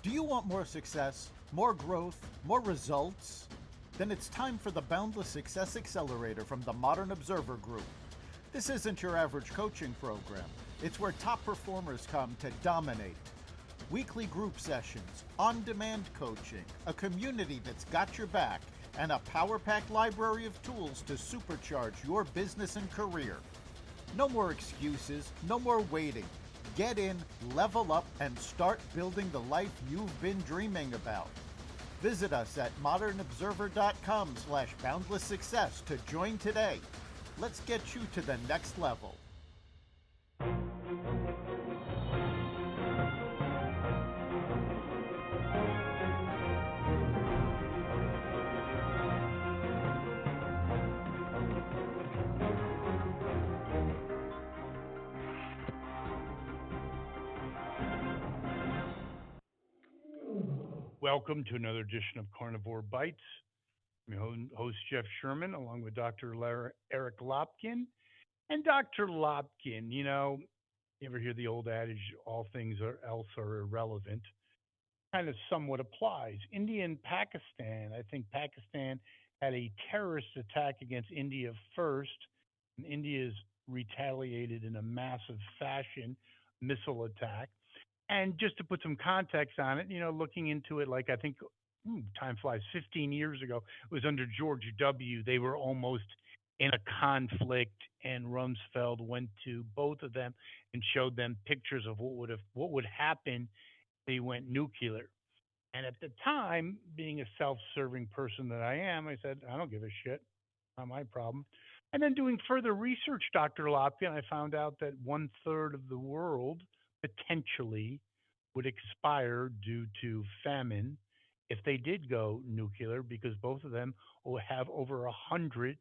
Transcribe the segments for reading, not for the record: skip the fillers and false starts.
Do you want more success, more growth, more results? Then it's time for the Boundless Success Accelerator from the Modern Observer Group. This isn't your average coaching program. It's where top performers come to dominate. Weekly group sessions, on-demand coaching, a community that's got your back, and a power-packed library of tools to supercharge your business and career. No more excuses, no more waiting. Get in, level up, and start building the life you've been dreaming about. Visit us at modernobserver.com/boundlesssuccess to join today. Let's get you to the next level. Welcome to another edition of Carnivore Bites. I'm your host, Jeff Sherman, along with Dr. Eric Lopkin. And Dr. Lopkin, you ever hear the old adage, all things else are irrelevant? Kind of somewhat applies. India and Pakistan, I think Pakistan had a terrorist attack against India first, and India's retaliated in a massive fashion, missile attack. And just to put some context on it, looking into it, like I think time flies, 15 years ago, it was under George W. They were almost in a conflict, and Rumsfeld went to both of them and showed them pictures of what would happen if they went nuclear. And at the time, being a self-serving person that I am, I said, I don't give a shit. Not my problem. And then doing further research, Dr. Lopkin, I found out that 1/3 of the world potentially would expire due to famine if they did go nuclear, because both of them will have over 100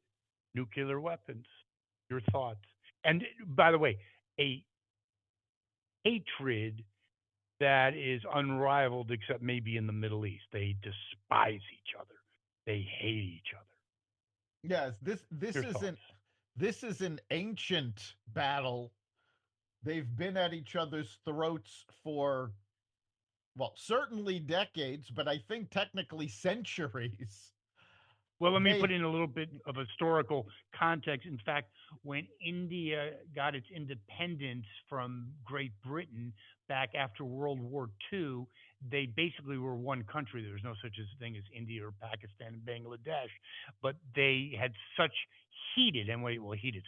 nuclear weapons. Your thoughts? And by the way, a hatred that is unrivaled, except maybe in the Middle East. They despise each other. They hate each other. Yes, this Your isn't thoughts? this is an ancient battle. They've been at each other's throats for, well, certainly decades, but I think technically centuries. Well, let me They put in a little bit of historical context. In fact, when India got its independence from Great Britain back after World War II, they basically were one country. There was no such a thing as India or Pakistan and Bangladesh, but they had such heated, and heated,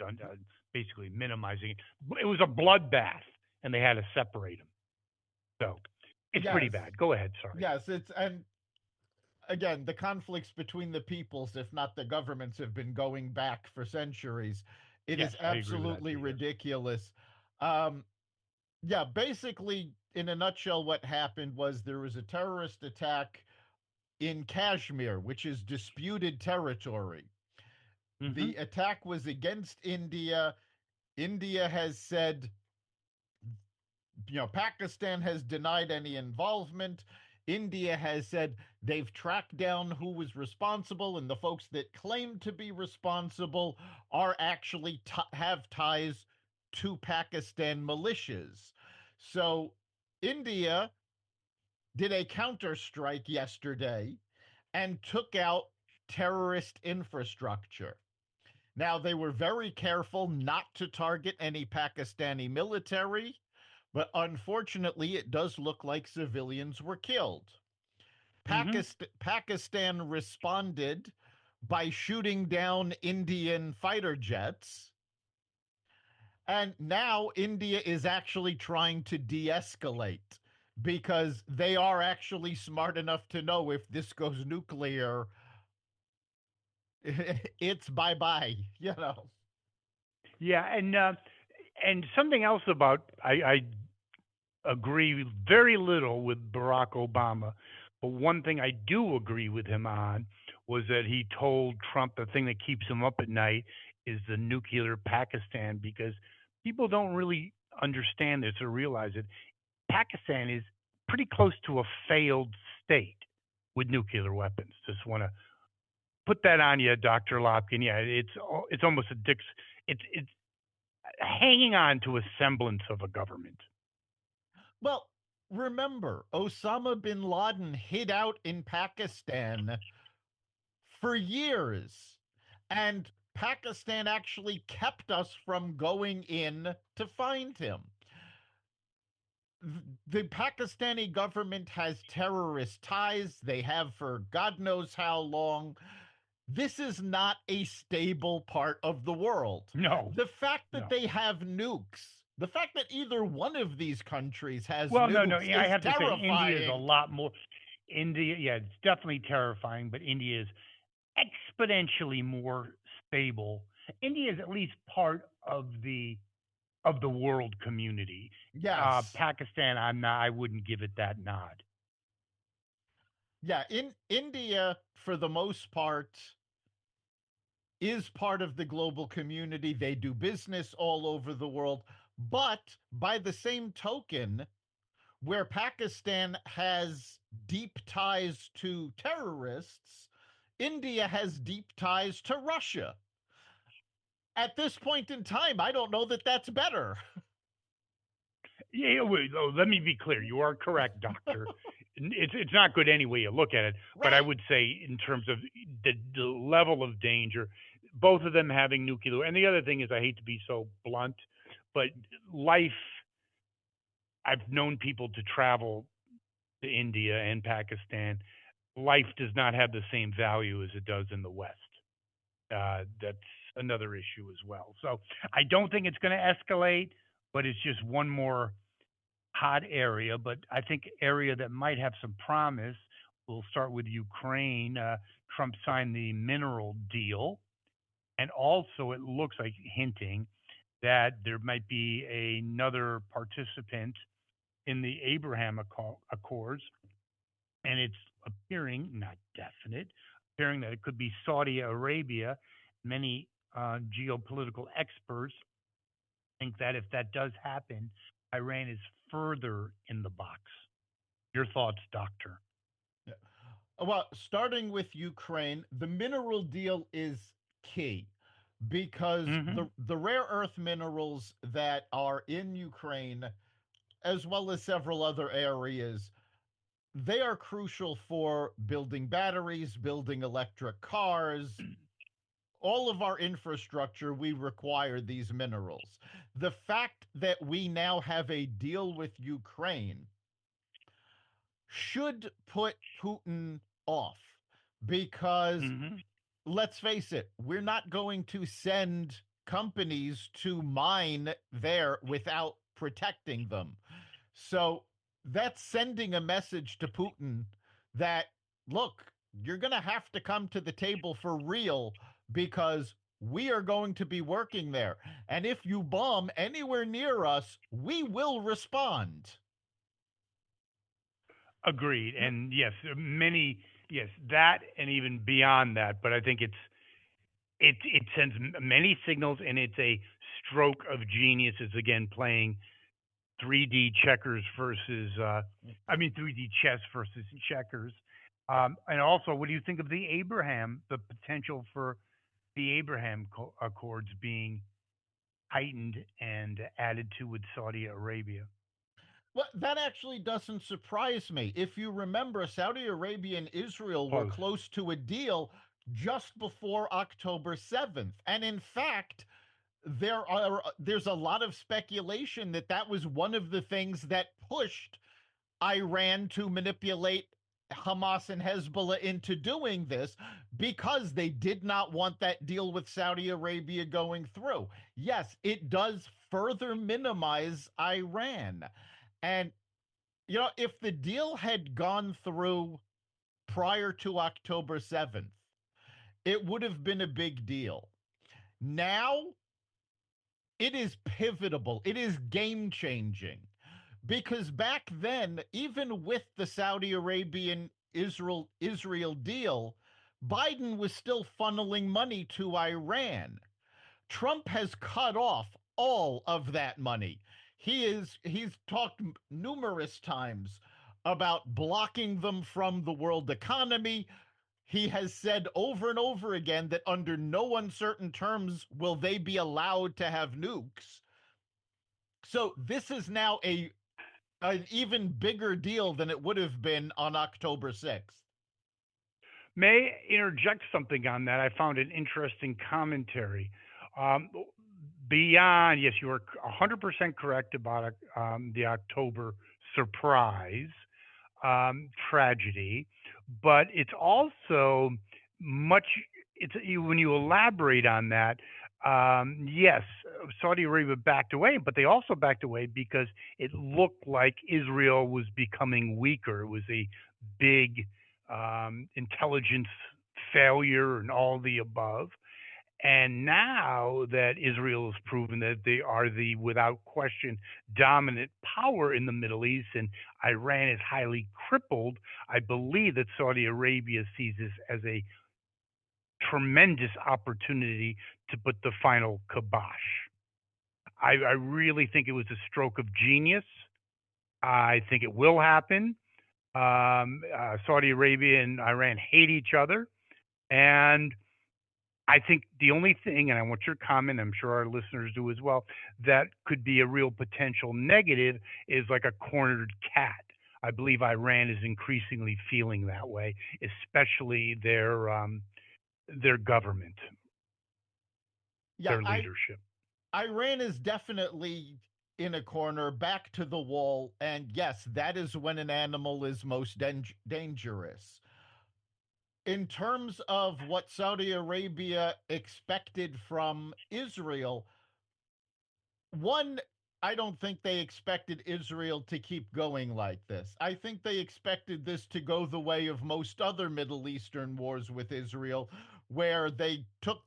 basically minimizing it. It was a bloodbath, and they had to separate them. So it's pretty Yes, bad. Go ahead. Sorry. yes, it's and again, the conflicts between the peoples, if not the governments, have been going back for centuries. It Yes, is I agree with that absolutely too. Yes. ridiculous. Um, yeah, basically, in a nutshell, what happened was there was a terrorist attack in Kashmir, which is disputed territory. Mm-hmm. The attack was against India. India has said, Pakistan has denied any involvement. India has said they've tracked down who was responsible, and the folks that claim to be responsible are actually have ties to Pakistan militias. So India did a counterstrike yesterday and took out terrorist infrastructure. Now, they were very careful not to target any Pakistani military, but unfortunately, it does look like civilians were killed. Mm-hmm. Pakistan responded by shooting down Indian fighter jets. And now India is actually trying to de escalate because they are actually smart enough to know if this goes nuclear, it's bye bye, Yeah, and something else about I agree very little with Barack Obama, but one thing I do agree with him on was that he told Trump the thing that keeps him up at night is the nuclear Pakistan, because people don't really understand this or realize it. Pakistan is pretty close to a failed state with nuclear weapons. Just want to put that on you, Dr. Lopkin. Yeah, it's almost it's hanging on to a semblance of a government. Well, Remember, Osama bin Laden hid out in Pakistan for years, and Pakistan actually kept us from going in to find him. The Pakistani government has terrorist ties. They have for God knows how long. This is not a stable part of the world. No, The fact that no. they have nukes, the fact that either one of these countries has Well, no, no. nukes Yeah, I is have to say India is a terrifying. lot more. India, yeah, it's definitely terrifying, but India is exponentially more stable. India is at least part of the world community. Yes. Pakistan, I'm not. I wouldn't give it that nod. Yeah, in India, for the most part, is part of the global community. They do business all over the world. But by the same token, where Pakistan has deep ties to terrorists, India has deep ties to Russia. At this point in time, I don't know that that's better. Yeah, wait, oh, let me be clear. You are correct, Doctor. It's not good any way you look at it, but I Right. would say in terms of the level of danger, both of them having nuclear. And the other thing is, I hate to be so blunt, but life. I've known people to travel to India and Pakistan. Life does not have the same value as it does in the West. That's another issue as well. So I don't think it's going to escalate, but it's just one more hot area, but I think area that might have some promise. We'll start with Ukraine. Trump signed the mineral deal, and also it looks like hinting that there might be another participant in the Abraham Accords, and it's appearing, not definite, appearing that it could be Saudi Arabia. Many geopolitical experts think that if that does happen, Iran is further in the box. Your thoughts, Doctor? Yeah. Well, starting with Ukraine, the mineral deal is key because Mm-hmm. the rare earth minerals that are in Ukraine, as well as several other areas, they are crucial for building batteries, building electric cars, all of our infrastructure. We require these minerals. The fact that we now have a deal with Ukraine should put Putin off because Mm-hmm. let's face it, we're not going to send companies to mine there without protecting them. So that's sending a message to Putin that, look, you're going to have to come to the table for real because we are going to be working there. And if you bomb anywhere near us, we will respond. Agreed. And yes, many, yes, that and even beyond that. But I think it sends many signals, and it's a stroke of genius. Is again playing 3D checkers versus, I mean, 3D chess versus checkers. And also, what do you think of the potential for the Abraham Accords being heightened and added to with Saudi Arabia? Well, that actually doesn't surprise me. If you remember, Saudi Arabia and Israel were Close. close to a deal just before October 7th. And in fact, there's a lot of speculation that that was one of the things that pushed Iran to manipulate Hamas and Hezbollah into doing this because they did not want that deal with Saudi Arabia going through. Yes, it does further minimize Iran. And, if the deal had gone through prior to October 7th, it would have been a big deal. Now, it is pivotable, it is game changing because back then, even with the Saudi Arabian Israel deal, Biden was still funneling money to Iran. Trump has cut off all of that money. He's talked numerous times about blocking them from the world economy. He has said over and over again that under no uncertain terms will they be allowed to have nukes. So this is now a an even bigger deal than it would have been on October 6th. May I interject something on that? I found an interesting commentary. Um, Beyond, yes, you are 100% correct about the October surprise tragedy, but it's also much. It's when you elaborate on that. Yes, Saudi Arabia backed away, but they also backed away because it looked like Israel was becoming weaker. It was a big intelligence failure and all the above. And now that Israel has proven that they are the, without question, dominant power in the Middle East and Iran is highly crippled, I believe that Saudi Arabia sees this as a tremendous opportunity to put the final kibosh. I really think it was a stroke of genius. I think it will happen. Saudi Arabia and Iran hate each other. And I think the only thing, and I want your comment, I'm sure our listeners do as well, that could be a real potential negative is like a cornered cat. I believe Iran is increasingly feeling that way, especially their government, Yeah, their leadership. Iran is definitely in a corner, back to the wall, and yes, that is when an animal is most dangerous. In terms of what Saudi Arabia expected from Israel, one, I don't think they expected Israel to keep going like this. I think they expected this to go the way of most other Middle Eastern wars with Israel, where they took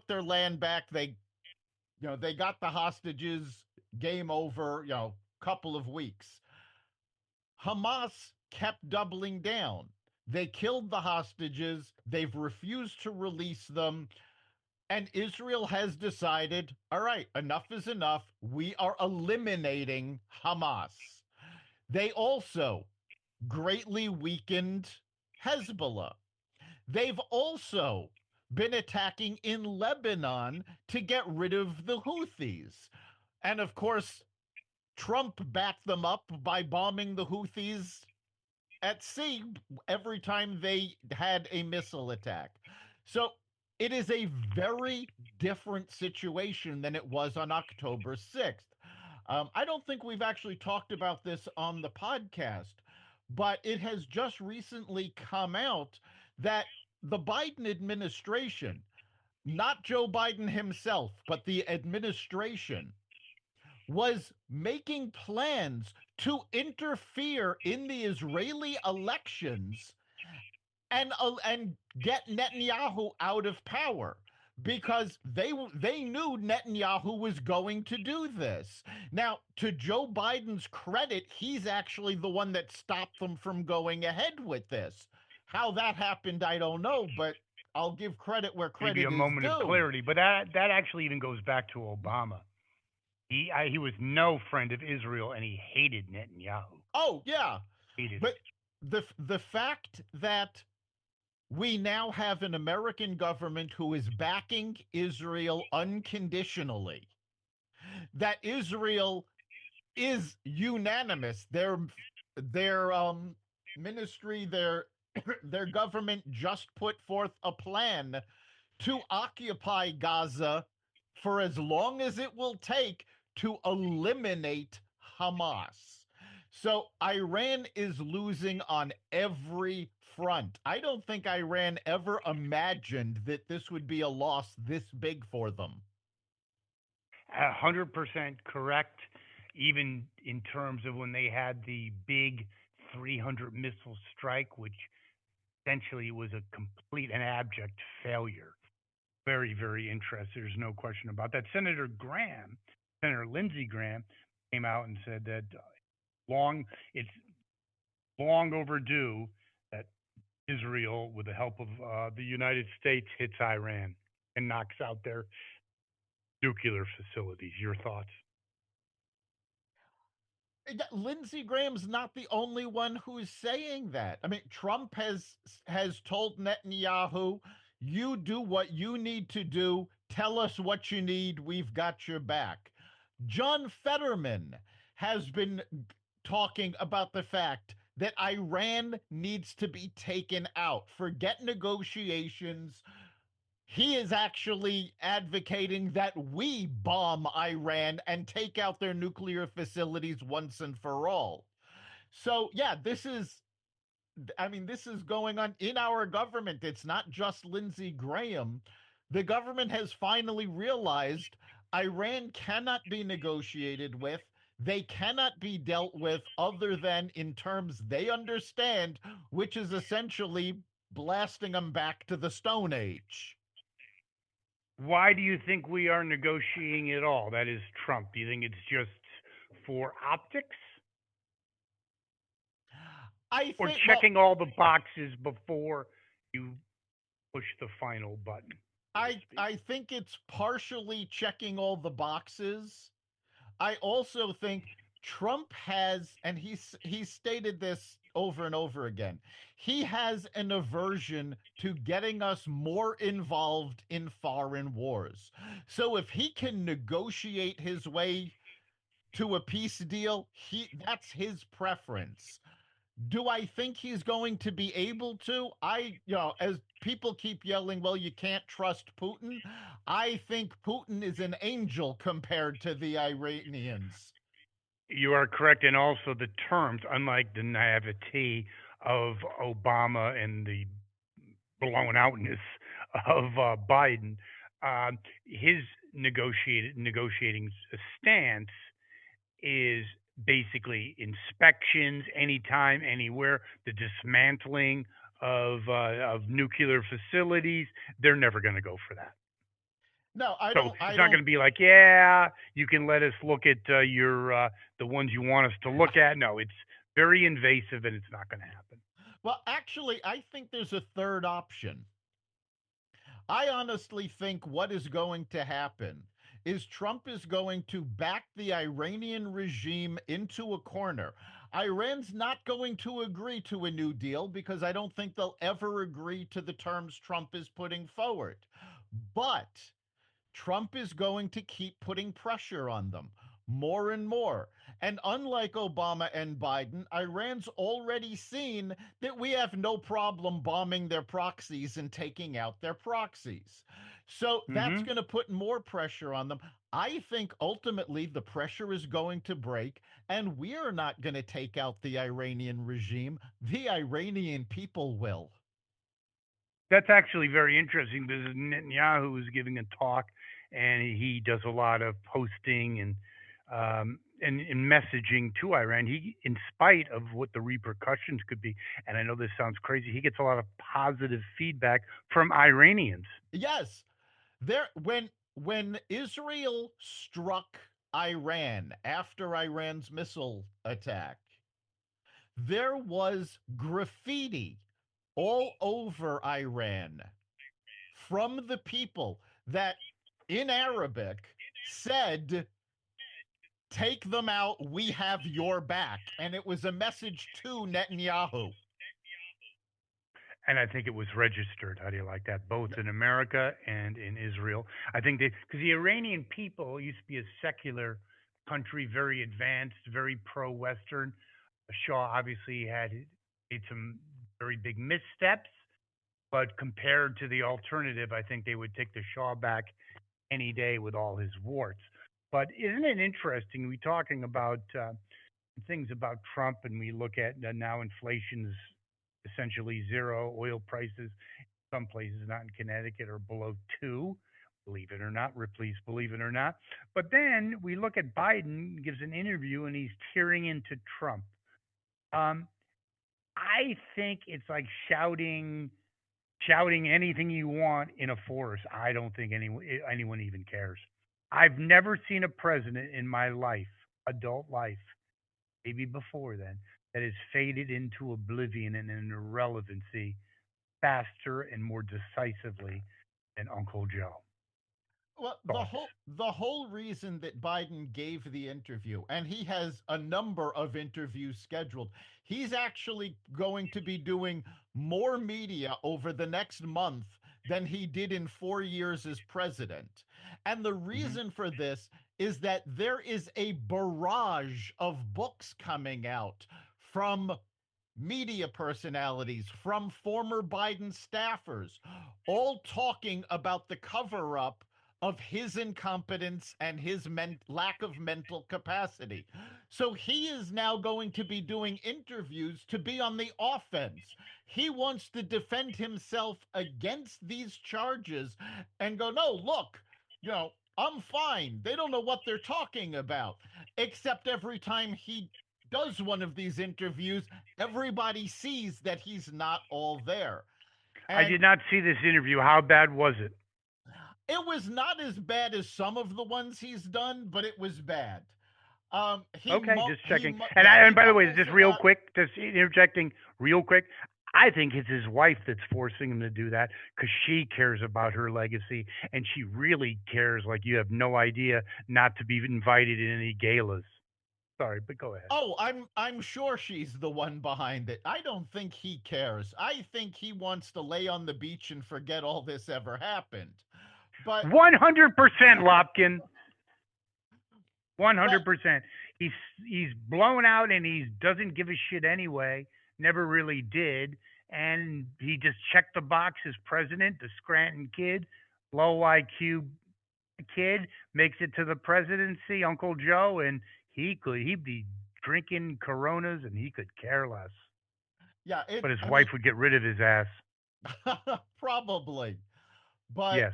their land back, they got the hostages, game over, couple of weeks. Hamas kept doubling down. They killed the hostages, they've refused to release them, and Israel has decided, all right, enough is enough. We are eliminating Hamas. They also greatly weakened Hezbollah. They've also been attacking in Lebanon to get rid of the Houthis. And of course, Trump backed them up by bombing the Houthis at sea every time they had a missile attack. So it is a very different situation than it was on October 6th. I don't think we've actually talked about this on the podcast, but it has just recently come out that the Biden administration, not Joe Biden himself, but the administration, was making plans to interfere in the Israeli elections and get Netanyahu out of power because they knew Netanyahu was going to do this. Now, to Joe Biden's credit, he's actually the one that stopped them from going ahead with this. How that happened, I don't know, but I'll give credit where Maybe a credit is moment of due. clarity, but that actually even goes back to Obama. He was no friend of Israel, and he hated Netanyahu. Oh, yeah. Hated it. But the fact that we now have an American government who is backing Israel unconditionally, that Israel is unanimous. Their ministry, their government just put forth a plan to occupy Gaza for as long as it will take to eliminate Hamas. So Iran is losing on every front. I don't think Iran ever imagined that this would be a loss this big for them. 100% correct. Even in terms of when they had the big 300 missile strike, which essentially was a complete and abject failure. Very, very interesting. There's no question about that. Senator Lindsey Graham, came out and said that it's long overdue that Israel, with the help of the United States, hits Iran and knocks out their nuclear facilities. Your thoughts? Lindsey Graham's not the only one who's saying that. I mean, Trump has told Netanyahu, "You do what you need to do. Tell us what you need. We've got your back." John Fetterman has been talking about the fact that Iran needs to be taken out. Forget negotiations. He is actually advocating that we bomb Iran and take out their nuclear facilities once and for all. So, yeah, this is going on in our government. It's not just Lindsey Graham. The government has finally realized Iran cannot be negotiated with. They cannot be dealt with other than in terms they understand, which is essentially blasting them back to the Stone Age. Why do you think we are negotiating at all? That is Trump. Do you think it's just for optics I or think, well, checking all the boxes before you push the final button, so to speak? I think it's partially checking all the boxes. I also think Trump has, and he's stated this over and over again. He has an aversion to getting us more involved in foreign wars. So if he can negotiate his way to a peace deal, he that's his preference. Do I think he's going to be able to? As people keep yelling, well, you can't trust Putin. I think Putin is an angel compared to the Iranians. You are correct, and also the terms, unlike the naivety of Obama and the blown outness of Biden, his negotiating stance is basically inspections anytime, anywhere, the dismantling of nuclear facilities. They're never going to go for that. No, I So don't. I it's not don't. going to be like, yeah, you can let us look at your the ones you want us to look at. No, it's very invasive, and it's not going to happen. Well, actually, I think there's a third option. I honestly think what is going to happen is Trump is going to back the Iranian regime into a corner. Iran's not going to agree to a new deal because I don't think they'll ever agree to the terms Trump is putting forward. But Trump is going to keep putting pressure on them more and more. And unlike Obama and Biden, Iran's already seen that we have no problem bombing their proxies and taking out their proxies. So that's Hmm. going to put more pressure on them. I think ultimately the pressure is going to break, and we're not going to take out the Iranian regime. The Iranian people will. That's actually very interesting because Netanyahu is giving a talk, and he does a lot of posting and messaging to Iran. He, in spite of what the repercussions could be, and I know this sounds crazy, he gets a lot of positive feedback from Iranians. Yes, when Israel struck Iran after Iran's missile attack, there was graffiti all over Iran from the people that in Arabic said, take them out, we have your back. And it was a message to Netanyahu. And I think it was registered. How do you like that? Both in America and in Israel. I think that because the Iranian people used to be a secular country, very advanced, very pro-Western. Shah obviously had made some very big missteps, but compared to the alternative, I think they would take the Shah back any day with all his warts. But isn't it interesting? We talking about things about Trump, and we look at now inflation's essentially zero. Oil prices, some places, not in Connecticut, are below two. Believe it or not, Ripley's believe it or not. But then we look at Biden gives an interview and he's tearing into Trump. Um, I think it's like shouting anything you want in a forest. I don't think anyone even cares. I've never seen a president in my life, adult life, maybe before then, that has faded into oblivion and an irrelevancy faster and more decisively than Uncle Joe. Well, Thoughts? the whole reason that Biden gave the interview, and he has a number of interviews scheduled, he's actually going to be doing more media over the next month than he did in 4 years as president. And the Hmm. reason for this is that there is a barrage of books coming out from media personalities, from former Biden staffers, all talking about the cover up of his incompetence and his lack of mental capacity. So he is now going to be doing interviews to be on the offense. He wants to defend himself against these charges and go, no, look, you know, I'm fine. They don't know what they're talking about. Except every time he does one of these interviews, everybody sees that he's not all there. I And did not see this interview. How bad was it? it was not as bad as some of the ones he's done, but it was bad. Okay, just checking. And He by the way, mumbles just a real lot. quick, just interjecting real quick. I think it's his wife that's forcing him to do that because she cares about her legacy and she really cares like you have no idea not to be invited in any galas. Sorry, but go ahead. Oh, I'm sure she's the one behind it. I don't think he cares. I think he wants to lay on the beach and forget all this ever happened. But 100% Lopkin. but 100%. He's he's blown out and he doesn't give a shit anyway. Never really did, and he just checked the box as president. The Scranton kid, low IQ kid, makes it to the presidency. Uncle Joe, and he'd be drinking Coronas and he could care less. yeah, But his I wife mean, would get rid of his ass. probably. But Yes.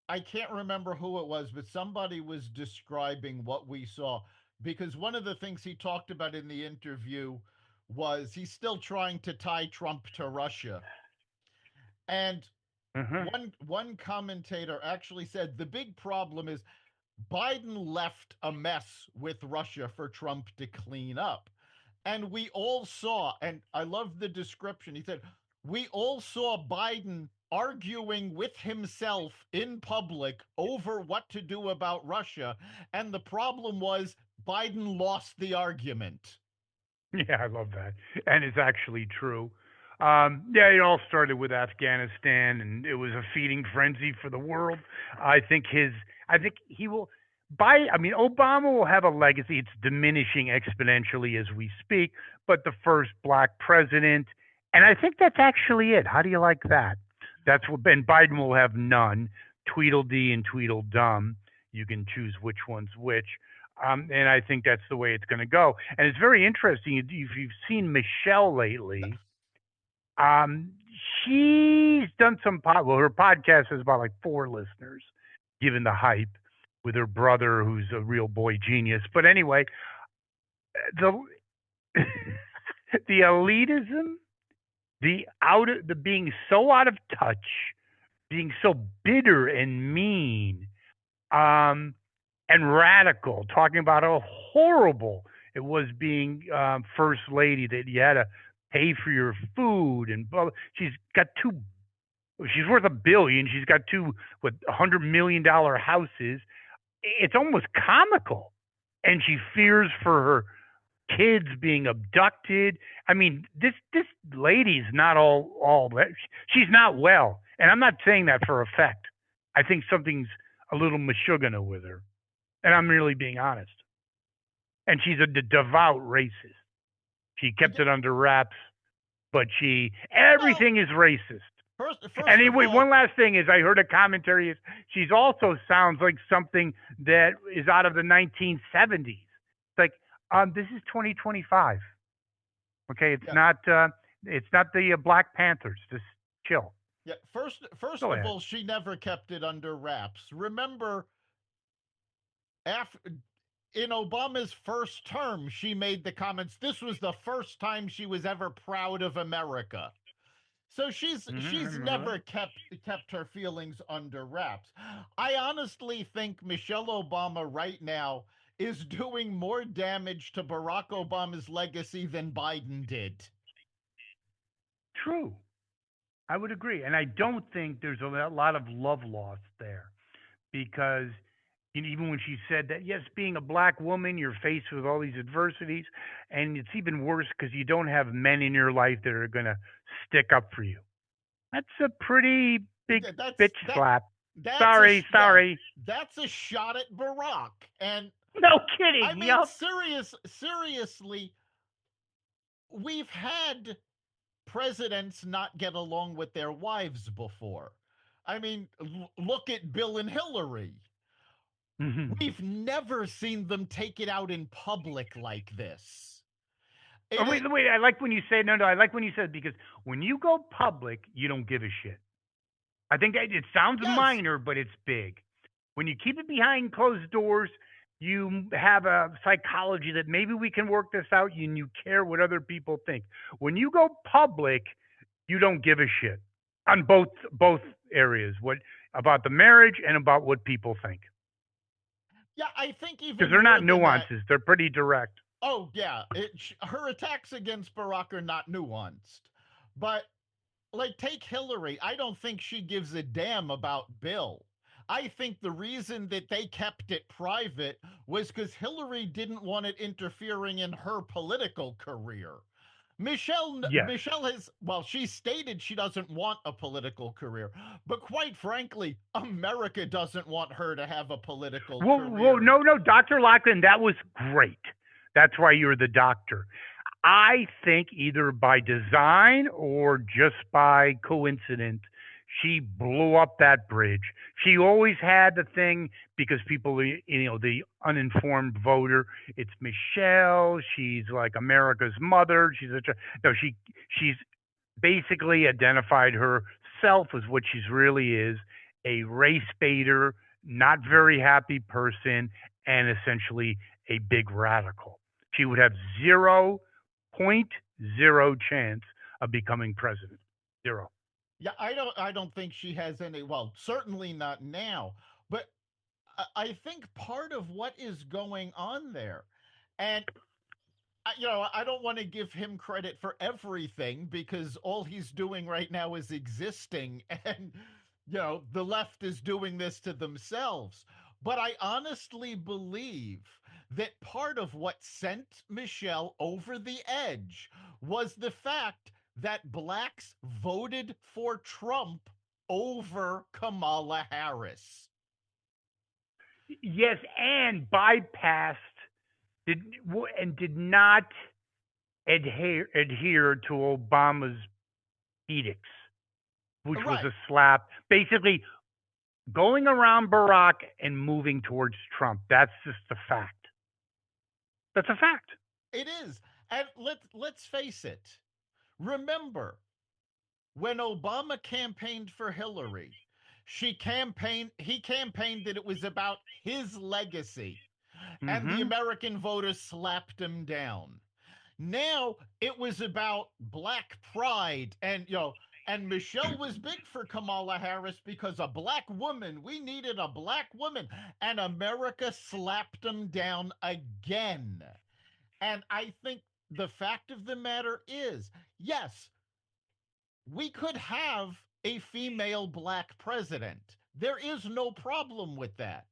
I can't remember who it was, but somebody was describing what we saw because one of the things he talked about in the interview was he's still trying to tie Trump to Russia. And Uh-huh. one commentator actually said the big problem is Biden left a mess with Russia for Trump to clean up. And we all saw, and I love the description. He said, we all saw Biden arguing with himself in public over what to do about Russia. And the problem was Biden lost the argument. Yeah, I love that. And it's actually true. Yeah, it all started with Afghanistan, and it was a feeding frenzy for the world. I think his, I think he will, I mean, Obama will have a legacy. It's diminishing exponentially as we speak, but the first black president, and I think that's actually it. How do you like that? That's what, and Biden will have none. Tweedledee and Tweedledum. You can choose which one's which. And I think that's the way it's going to go. And it's very interesting if you've seen Michelle lately. Um, she's done some well, her podcast has about like 4 listeners, given the hype with her brother, who's a real boy genius. But anyway, the the elitism, the being so out of touch, being so bitter and mean, um, and radical, talking about how horrible it was being first lady, that you had to pay for your food and blah. She's got two. She's worth $1 billion. She's got two with $100 million houses. It's almost comical, and she fears for her kids being abducted. I mean, this lady's not all. She's not well, and I'm not saying that for effect. I think something's a little mashugana with her, and I'm really being honest. And she's a devout racist. She kept it under wraps, but Well, everything is racist. And first of wait, all, one last thing is I heard a commentary is she's also sounds like something that is out of the 1970s. It's like this is 2025. Okay, yeah, it's not the Black Panthers. Just chill. yeah. First Go of ahead. all, she never kept it under wraps. Remember, af- in Obama's first term, she made the comments. This was the first time she was ever proud of America. So I she's remember that. never kept her feelings under wraps. I honestly think Michelle Obama right now is doing more damage to Barack Obama's legacy than Biden did. True. I would agree, and I don't think there's a lot of love lost there because even when she said that, yes, being a black woman, you're faced with all these adversities, and it's even worse because you don't have men in your life that are going to stick up for you. That's a pretty big Yeah, bitch that slap. That's a Sorry, yeah, sorry. that's a shot at Barack. And No I kidding. mean, Yup. seriously, we've had presidents not get along with their wives before. I mean, look at Bill and Hillary. Mhm. We've never seen them take it out in public like this. Oh, It, wait, it wait. I like when you say no, no. I like when you said because when you go public, you don't give a shit. I think it sounds yes, minor, but it's big. When you keep it behind closed doors, you have a psychology that maybe we can work this out and you care what other people think. When you go public, you don't give a shit on both areas, what about the marriage and about what people think. yeah, I think Because even they're more not than that. nuances, they're pretty direct. Oh yeah, her attacks against Barack are not nuanced, but like take Hillary. I don't think she gives a damn about Bill. I think the reason that they kept it private was because Hillary didn't want it interfering in her political career. Yes. Michelle has, well, she stated she doesn't want a political career, but quite frankly, America doesn't want her to have a political Well, career. no, no, Dr. Lockland, that was great. That's why you're the doctor. I think either by design or just by coincidence, she blew up that bridge. She always had the thing because people, the uninformed voter, it's Michelle. She's like America's mother. She's a, no, she's basically identified herself as what she's really is, a race baiter, not very happy person, and essentially a big radical. She would have 0.0 chance of becoming president. Zero. Yeah, I don't think she has any, well, certainly not now, but I think part of what is going on there, and I don't want to give him credit for everything because all he's doing right now is existing, and the left is doing this to themselves. But I honestly believe that part of what sent Michelle over the edge was the fact that blacks voted for Trump over Kamala Harris. Yes, and bypassed did and did not adhere to Obama's edicts, which was Right. a slap. Basically, going around Barack and moving towards Trump. That's just a fact. That's a fact. It is. And let's face it. Remember, when Obama campaigned for Hillary, he campaigned that it was about his legacy, and the Mm-hmm. American voters slapped him down. Now it was about black pride, and Michelle was big for Kamala Harris because a black woman, we needed a black woman, and America slapped him down again. And I think the fact of the matter is, yes, we could have a female black president. There is no problem with that.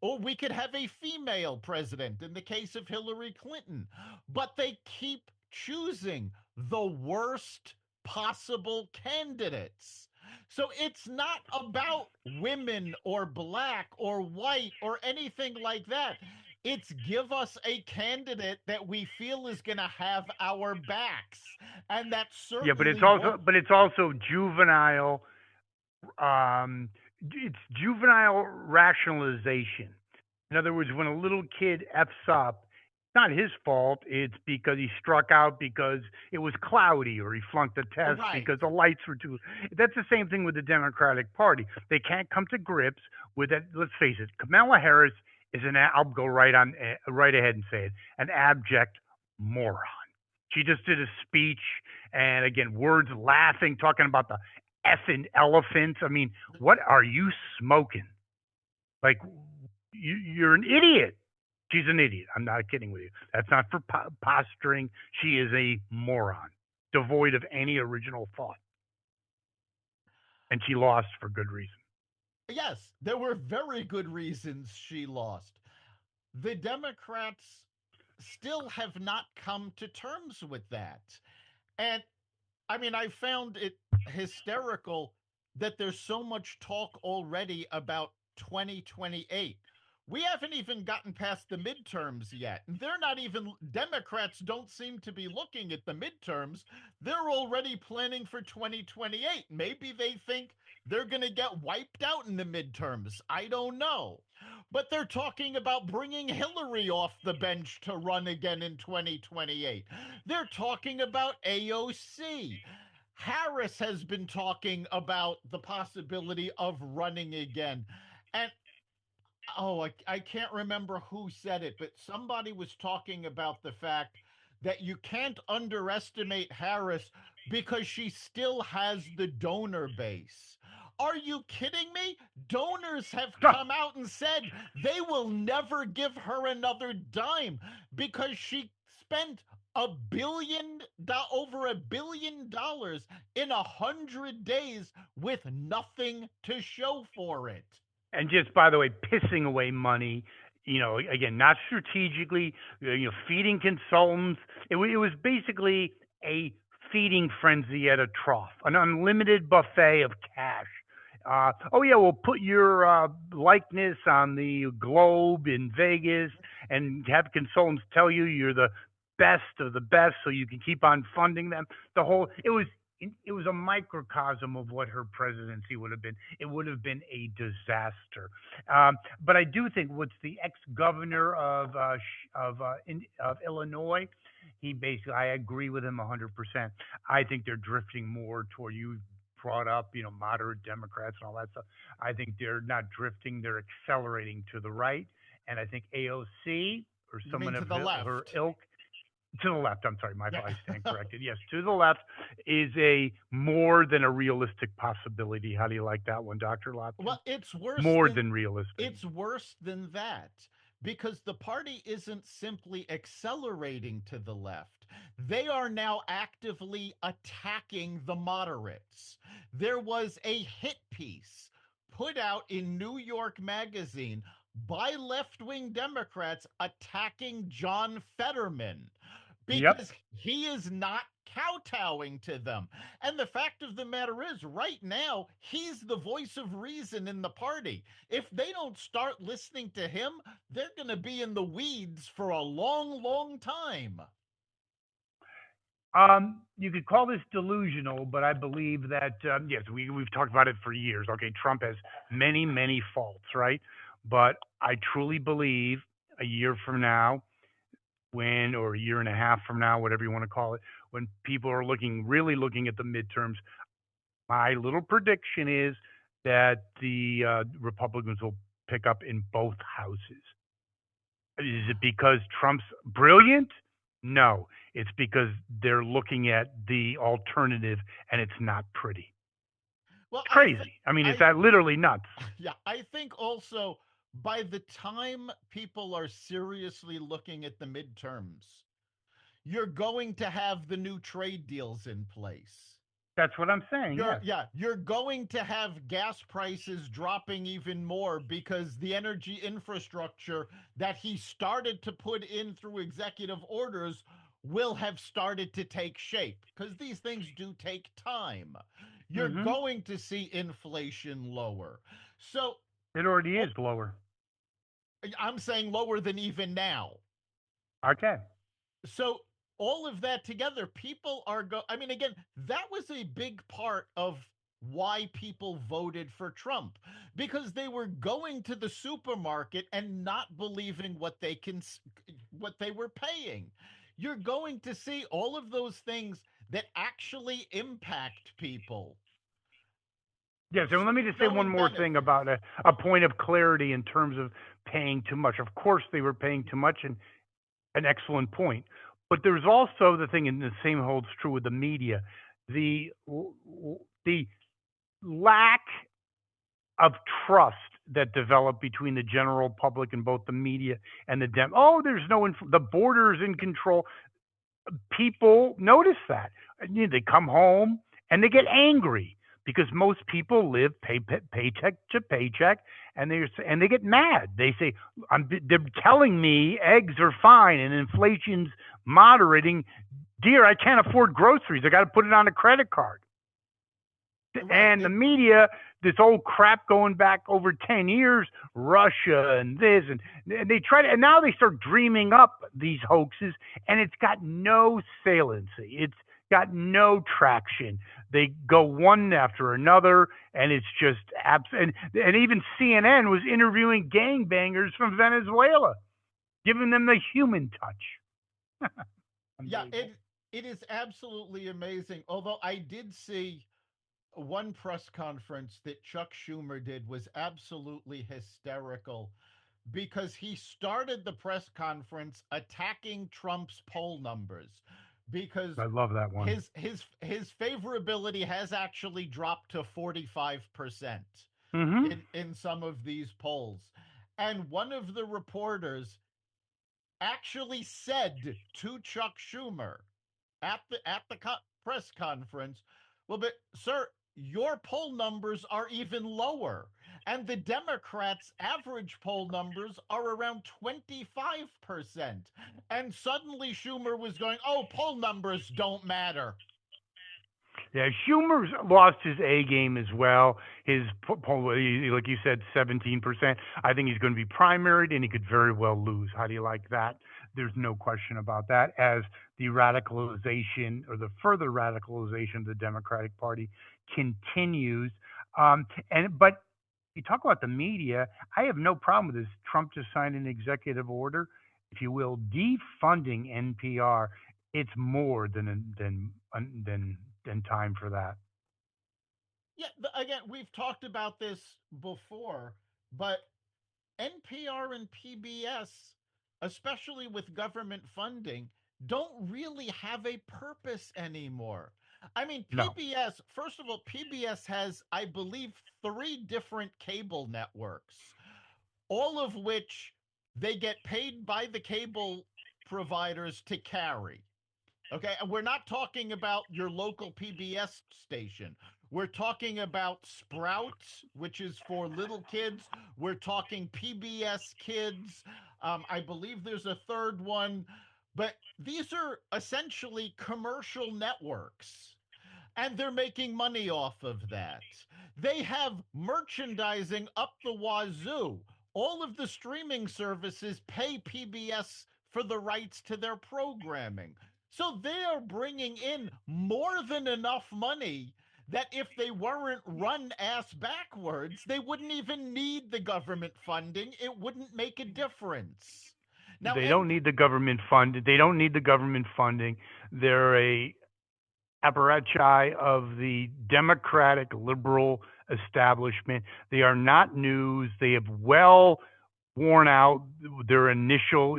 Or we could have a female president in the case of Hillary Clinton. But they keep choosing the worst possible candidates. So it's not about women or black or white or anything like that. It's give us a candidate that we feel is going to have our backs. And that's Yeah, certainly what. but it's also juvenile. Um, it's juvenile rationalization. In other words, when a little kid f's up, it's not his fault. It's because he struck out because it was cloudy, or he flunked a test Right. because the lights were too. That's the same thing with the Democratic Party. They can't come to grips with it. Let's face it. Kamala Harris is I'll go right ahead and say it, an abject moron. She just did a speech, and again, words laughing, talking about the effing elephants. I mean, what are you smoking? Like, you're an idiot. She's an idiot. I'm not kidding with you. That's not for posturing. She is a moron, devoid of any original thought. And she lost for good reason. Yes, there were very good reasons she lost. The Democrats still have not come to terms with that. And I mean, I found it hysterical that there's so much talk already about 2028. We haven't even gotten past the midterms yet. They're not even, Democrats don't seem to be looking at the midterms. They're already planning for 2028. Maybe they think they're going to get wiped out in the midterms. I don't know. But they're talking about bringing Hillary off the bench to run again in 2028. They're talking about AOC. Harris has been talking about the possibility of running again. And I can't remember who said it, but somebody was talking about the fact that you can't underestimate Harris because she still has the donor base. Are you kidding me? Donors have come out and said they will never give her another dime because she spent over $1 billion in 100 days with nothing to show for it. And just by the way, pissing away money, again, not strategically, feeding consultants. It was basically a feeding frenzy at a trough, an unlimited buffet of cash. Oh yeah, we'll put your likeness on the globe in Vegas and have consultants tell you you're the best of the best, so you can keep on funding them. It was a microcosm of what her presidency would have been. It would have been a disaster. But I do think what's the ex-governor of Illinois, he basically, I agree with him 100%. I think they're drifting more toward, you brought up, moderate Democrats and all that stuff. I think they're not drifting, they're accelerating to the right. And I think AOC or You someone mean to of the her left? ilk, to the left, I'm sorry, Yeah. I stand corrected. Yes, to the left is a more than a realistic possibility. How do you like that one, Dr. Lopkin? Well, it's worse More than than realistic. it's worse than that because the party isn't simply accelerating to the left. They are now actively attacking the moderates. There was a hit piece put out in New York Magazine by left-wing Democrats attacking John Fetterman Yep. because he is not kowtowing to them. And the fact of the matter is, right now, he's the voice of reason in the party. If they don't start listening to him, they're going to be in the weeds for a long, long time. You could call this delusional, but I believe that yes, we've talked about it for years. Okay, Trump has many, many faults, right? But I truly believe a year from now, or a year and a half from now, whatever you want to call it, when people are really looking at the midterms, my little prediction is that the Republicans will pick up in both houses. Is it because Trump's brilliant? No, it's because they're looking at the alternative and it's not pretty. Well, It's crazy. I mean, is I that literally nuts? yeah, I think also by the time people are seriously looking at the midterms, you're going to have the new trade deals in place. That's what I'm saying. Yes. You're going to have gas prices dropping even more because the energy infrastructure that he started to put in through executive orders will have started to take shape because these things do take time. You're Mm-hmm. going to see inflation lower. So It already is lower. I'm saying lower than even now. Okay. So all of that together, people are I mean, again, that was a big part of why people voted for Trump because they were going to the supermarket and not believing what they were paying. You're going to see all of those things that actually impact people Yes, and let me just say one showing more thing benefit. about a point of clarity in terms of paying too much. Of course, they were paying too much, and an excellent point. But there's also the thing, and the same holds true with the media, the the lack of trust that developed between the general public and both the media and the dem. Oh, there's no the border is in control. People notice that. They come home and they get angry because most people live paycheck to paycheck, and they get mad. They say, they're telling me eggs are fine and inflation's moderating. Dear, I can't afford groceries. I got to put it on a credit card. Right. And the media, this old crap going back over 10 years, Russia and this, and they try to, and now they start dreaming up these hoaxes, and it's got no saliency. It's got no traction. They go one after another, and it's just and even CNN was interviewing gangbangers from Venezuela, giving them the human touch. Yeah, Unbelievable. it is absolutely amazing. Although I did see one press conference that Chuck Schumer did was absolutely hysterical because he started the press conference attacking Trump's poll numbers because I love that one. his favorability has actually dropped to 45% Hmm. in some of these polls. And one of the reporters actually said to Chuck Schumer at the press conference, "Well, but sir, your poll numbers are even lower, and the Democrats' average poll numbers are around 25%." And suddenly Schumer was going, "Oh, poll numbers don't matter." Yeah, Schumer's lost his A game as well. His like you said, 17%. I think he's going to be primaried, and he could very well lose. How do you like that? There's no question about that. As the radicalization or the further radicalization of the Democratic Party continues, and but you talk about the media. I have no problem with this. Trump just signed an executive order, if you will, defunding NPR. It's more than time for that. Yeah, again, we've talked about this before, but NPR and PBS, especially with government funding, don't really have a purpose anymore. I mean, No, PBS, first of all, PBS has, I believe, three different cable networks, all of which they get paid by the cable providers to carry. Okay, and we're not talking about your local PBS station. We're talking about Sprouts, which is for little kids. We're talking PBS Kids. I believe there's a third one, but these are essentially commercial networks and they're making money off of that. They have merchandising up the wazoo. All of the streaming services pay PBS for the rights to their programming. So they are bringing in more than enough money that if they weren't run ass backwards, they wouldn't even need the government funding. It wouldn't make a difference. Now, they and don't need the government fund. They don't need the government funding. They're a apparatchik of the democratic liberal establishment. They are not news. They have well worn out their initial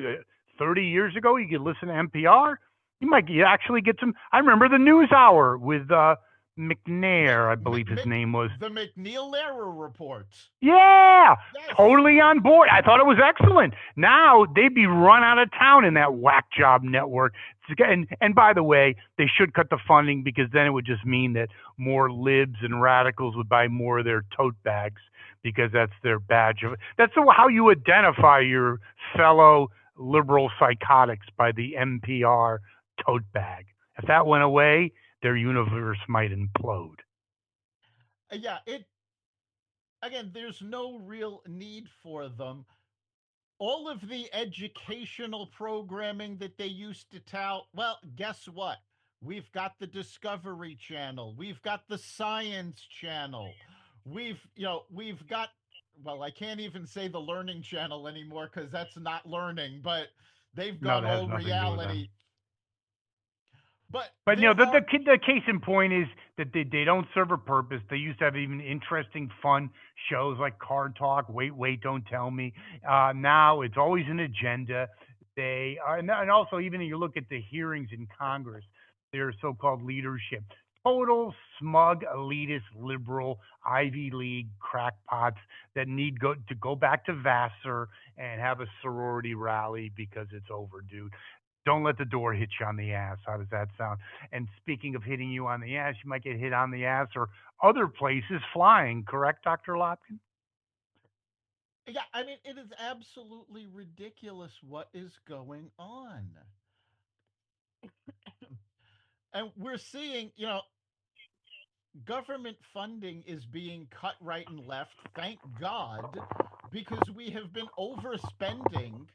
30 years ago. You could listen to NPR. You actually get some. I remember the News Hour with yeah, McNair, I believe his name was. The McNeil Lehrer report. Yeah, Yes. totally on board. I thought it was excellent. Now they'd be run out of town in that whack job network. And by the way, they should cut the funding because then it would just mean that more libs and radicals would buy more of their tote bags because that's their badge of. That's how you identify your fellow liberal psychotics, by the NPR tote bag. If that went away, their universe might implode. Yeah, it again, there's no real need for them. All of the educational programming that they used to tout, well, guess what? We've got the Discovery Channel, we've got the Science Channel, we've got, well, I can't even say the Learning Channel anymore because that's not learning, but they've No, gone that has all nothing to do with them. reality. But But there are, the case in point is that they don't serve a purpose. They used to have even interesting, fun shows like Card Talk. Wait, wait, don't tell me. Now it's always an agenda. They are, and also even if you look at the hearings in Congress, their so-called leadership, total smug, elitist, liberal, Ivy League crackpots that need to go back to Vassar and have a sorority rally because it's overdue. Don't let the door hit you on the ass. How does that sound? And speaking of hitting you on the ass, you might get hit on the ass or other places flying, correct, Dr. Lopkin? yeah, I mean, it is absolutely ridiculous what is going on. And we're seeing, government funding is being cut right and left. Thank God, because we have been overspending,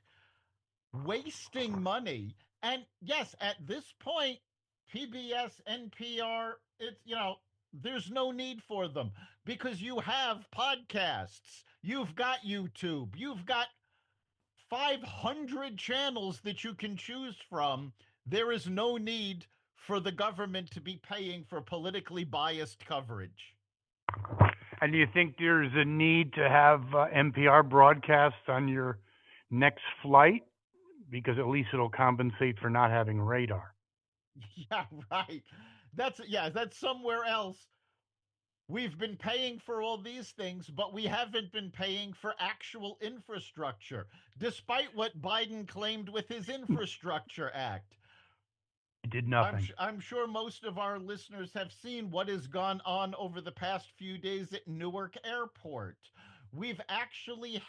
wasting money. And yes, at this point, PBS, NPR, it's, there's no need for them because you have podcasts, you've got YouTube, you've got 500 channels that you can choose from. There is no need for the government to be paying for politically biased coverage. And do you think there's a need to have NPR broadcast on your next flight? Because at least it'll compensate for not having radar. Yeah, right. That's somewhere else. We've been paying for all these things, but we haven't been paying for actual infrastructure, despite what Biden claimed with his Infrastructure Act. It did nothing. I'm sure most of our listeners have seen what has gone on over the past few days at Newark Airport. We've actually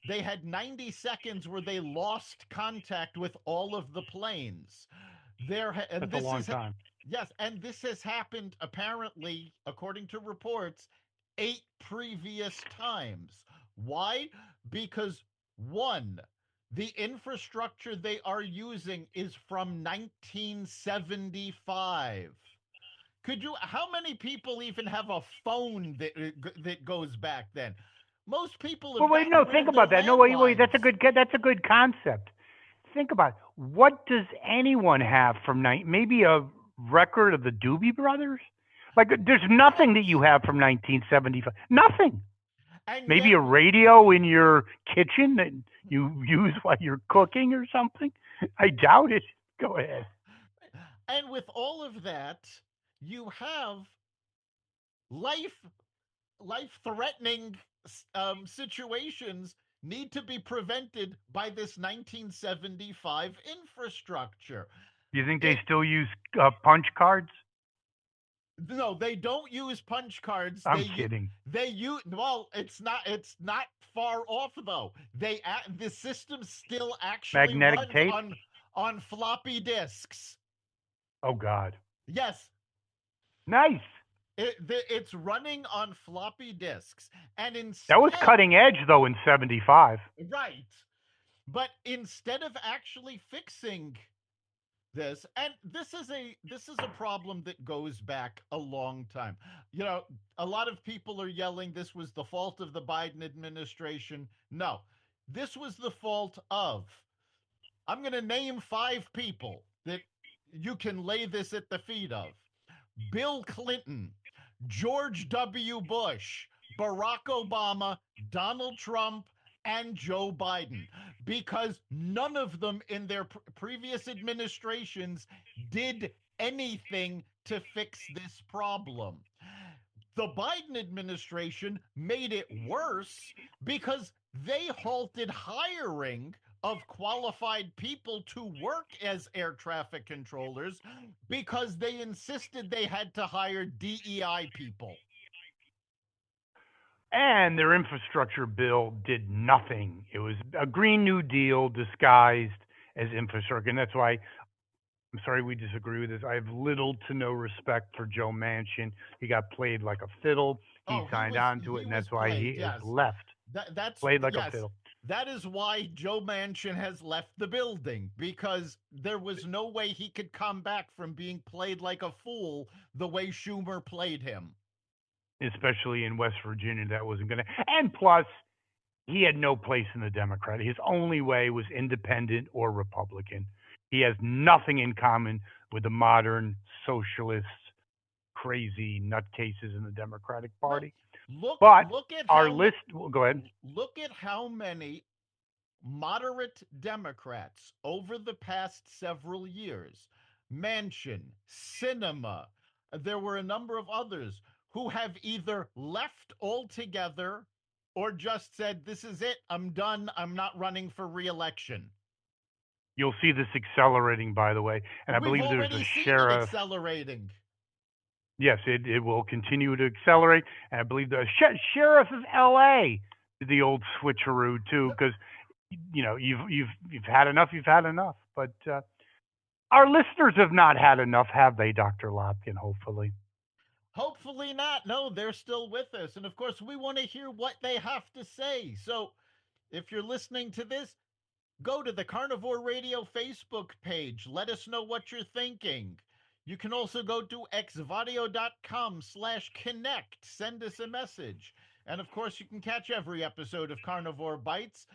they had 90 seconds where they lost contact with all of the planes. And That's a this long is time. Yes, and this has happened apparently, according to reports, 8 previous times. Why? Because one, the infrastructure they are using is from 1975. How many people even have a phone that goes back then? Most people Well, have wait, gotten no, rid think of their about that. No, wait. That's a landlines. good concept. Think about it. What does anyone have from maybe a record of the Doobie Brothers? Like, there's nothing that Right. you have from 1975. Nothing. And Maybe yet, a radio in your kitchen that you use while you're cooking or something. I doubt it. Go ahead. and with all of that, you have life life threatening situations need to be prevented by this 1975 infrastructure. Do you think they It still use punch cards? No, they don't use punch cards. I'm kidding. They use well, it's not far off though. The system still actually Magnetic runs tape? on floppy disks. Oh, God. Yes, Nice. it's running on floppy disks, and That was instead, cutting edge, though, in 75. right, but instead of actually fixing this, and this is a problem that goes back a long time. A lot of people are yelling this was the fault of the Biden administration. No, this was the fault of, I'm going to name 5 people that you can lay this at the feet of: Bill Clinton, George W. Bush, Barack Obama, Donald Trump, and Joe Biden, because none of them in their previous administrations did anything to fix this problem. The Biden administration made it worse because they halted hiring of qualified people to work as air traffic controllers because they insisted they had to hire DEI people. And their infrastructure bill did nothing. It was a Green New Deal disguised as infrastructure. And that's why I'm sorry we disagree with this. I have little to no respect for Joe Manchin. He got played like a fiddle. He Oh, signed on to it, he and was that's why he played. is Yes, left. that's Played like a yes. fiddle. That is why Joe Manchin has left the building, because there was no way he could come back from being played like a fool the way Schumer played him. Especially in West Virginia, that wasn't going to. And plus, he had no place in the Democrat. His only way was independent or Republican. He has nothing in common with the modern socialist, crazy nutcases in the Democratic Right. Party. Look But look at our how ma- list, well, go ahead. look at how many moderate Democrats over the past several years, Manchin, Cinema, there were a number of others who have either left altogether or just said, "This is it, I'm done, I'm not running for reelection." You'll see this accelerating, by the way. And I We've believe there's a already seen it sheriff. accelerating. Yes, it will continue to accelerate. And I believe the sheriff of L.A. did the old switcheroo too, because you've had enough. You've had enough. But our listeners have not had enough, have they, Dr. Lopkin? Hopefully. Hopefully not. No, they're still with us. And of course, we want to hear what they have to say. So if you're listening to this, go to the Carnivore Radio Facebook page. Let us know what you're thinking. You can also go to xvadio.com/connect. Send us a message. And of course, you can catch every episode of Carnivore Bites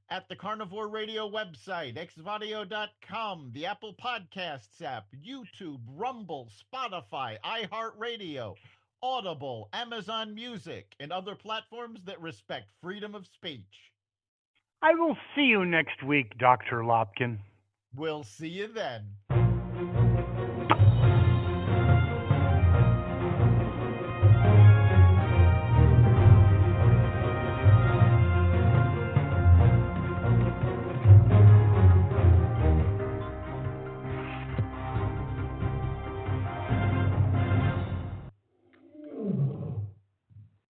at the Carnivore Radio website, xvadio.com, the Apple Podcasts app, YouTube, Rumble, Spotify, iHeartRadio, Audible, Amazon Music, and other platforms that respect freedom of speech. I will see you next week, Dr. Lopkin. We'll see you then.